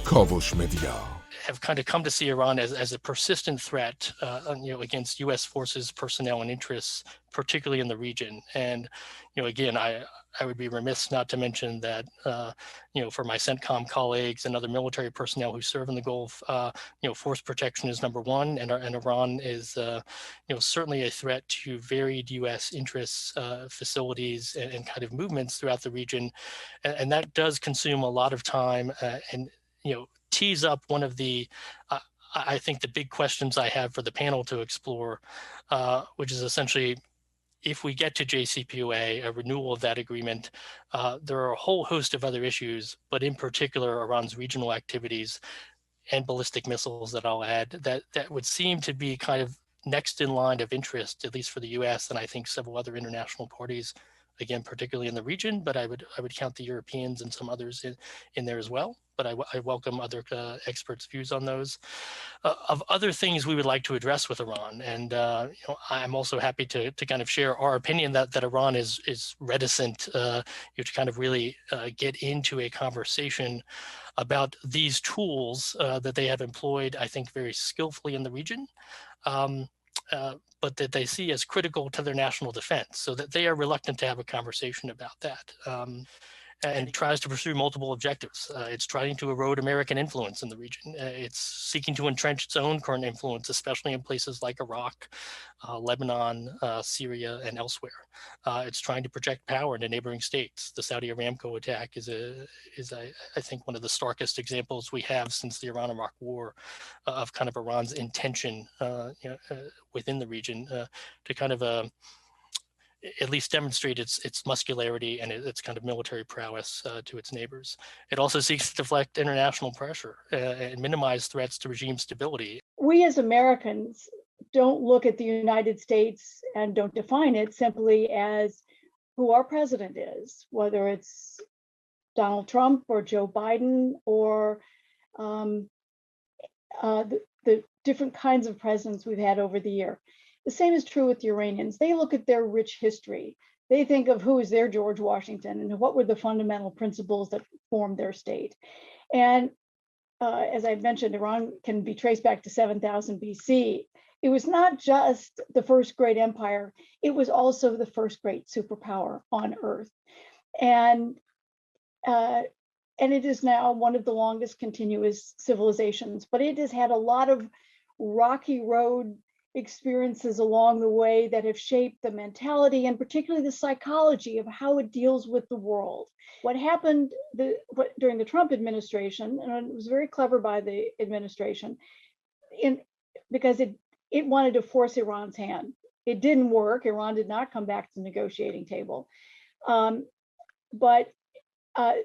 کاوش مدیا have kind of come to see Iran as a persistent threat, against U.S. forces, personnel, and interests, particularly in the region. And, again, I would be remiss not to mention that, for my CENTCOM colleagues and other military personnel who serve in the Gulf, force protection is number one, and Iran is, certainly a threat to varied U.S. interests, facilities, and kind of movements throughout the region, and that does consume a lot of time, and tease up one of the, I think, the big questions I have for the panel to explore, which is essentially, if we get to JCPOA, a renewal of that agreement, there are a whole host of other issues, but in particular, Iran's regional activities and ballistic missiles that I'll add, that would seem to be kind of next in line of interest, at least for the U.S. and I think several other international parties, again, particularly in the region, but I would count the Europeans and some others in there as well. But I welcome other experts' views on those. Of other things we would like to address with Iran, and I'm also happy to kind of share our opinion that Iran is reticent to kind of really get into a conversation about these tools that they have employed, I think, very skillfully in the region. But that they see as critical to their national defense, so that they are reluctant to have a conversation about that. And tries to pursue multiple objectives. It's trying to erode American influence in the region. It's seeking to entrench its own current influence, especially in places like Iraq, Lebanon, Syria, and elsewhere. It's trying to project power into neighboring states. The Saudi Aramco attack is I think, one of the starkest examples we have since the Iran-Iraq War of kind of Iran's intention within the region to kind of at least demonstrate its muscularity and its kind of military prowess to its neighbors. It also seeks to deflect international pressure and minimize threats to regime stability. We as Americans don't look at the United States and don't define it simply as who our president is, whether it's Donald Trump or Joe Biden or the different kinds of presidents we've had over the year. The same is true with the Iranians. They look at their rich history. They think of who is their George Washington and what were the fundamental principles that formed their state. And as I mentioned, Iran can be traced back to 7000 BC. It was not just the first great empire, it was also the first great superpower on earth. And it is now one of the longest continuous civilizations, but it has had a lot of rocky road experiences along the way that have shaped the mentality and particularly the psychology of how it deals with the world. What happened during the Trump administration, and it was very clever by the administration, because it wanted to force Iran's hand. It didn't work. Iran did not come back to the negotiating table. But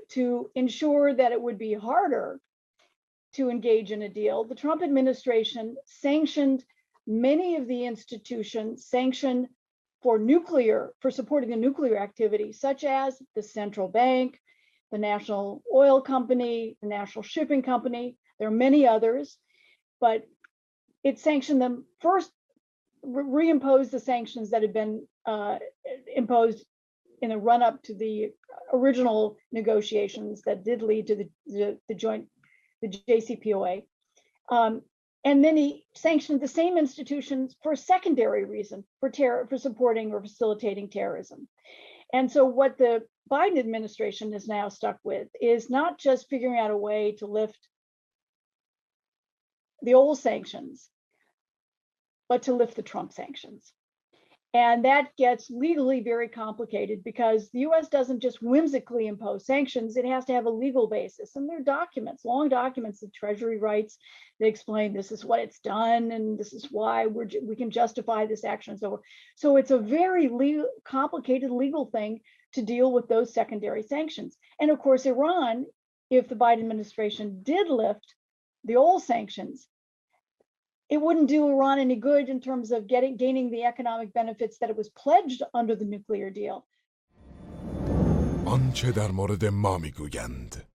to ensure that it would be harder to engage in a deal, the Trump administration sanctioned many of the institutions sanctioned for supporting the nuclear activity, such as the central bank, the National Oil Company, the National Shipping Company. There are many others, but it sanctioned them first, reimposed the sanctions that had been imposed in the run-up to the original negotiations that did lead to the JCPOA. And then he sanctioned the same institutions for a secondary reason, for supporting or facilitating terrorism. And so what the Biden administration is now stuck with is not just figuring out a way to lift the old sanctions, but to lift the Trump sanctions. And that gets legally very complicated because the US doesn't just whimsically impose sanctions, it has to have a legal basis. And there are documents, long documents the Treasury writes, they explain this is what it's done and this is why we can justify this action and so forth. So it's a very complicated legal thing to deal with those secondary sanctions. And of course, Iran, if the Biden administration did lift the old sanctions, it wouldn't do Iran any good in terms of gaining the economic benefits that it was pledged under the nuclear deal. آنچه در مورد ما میگویند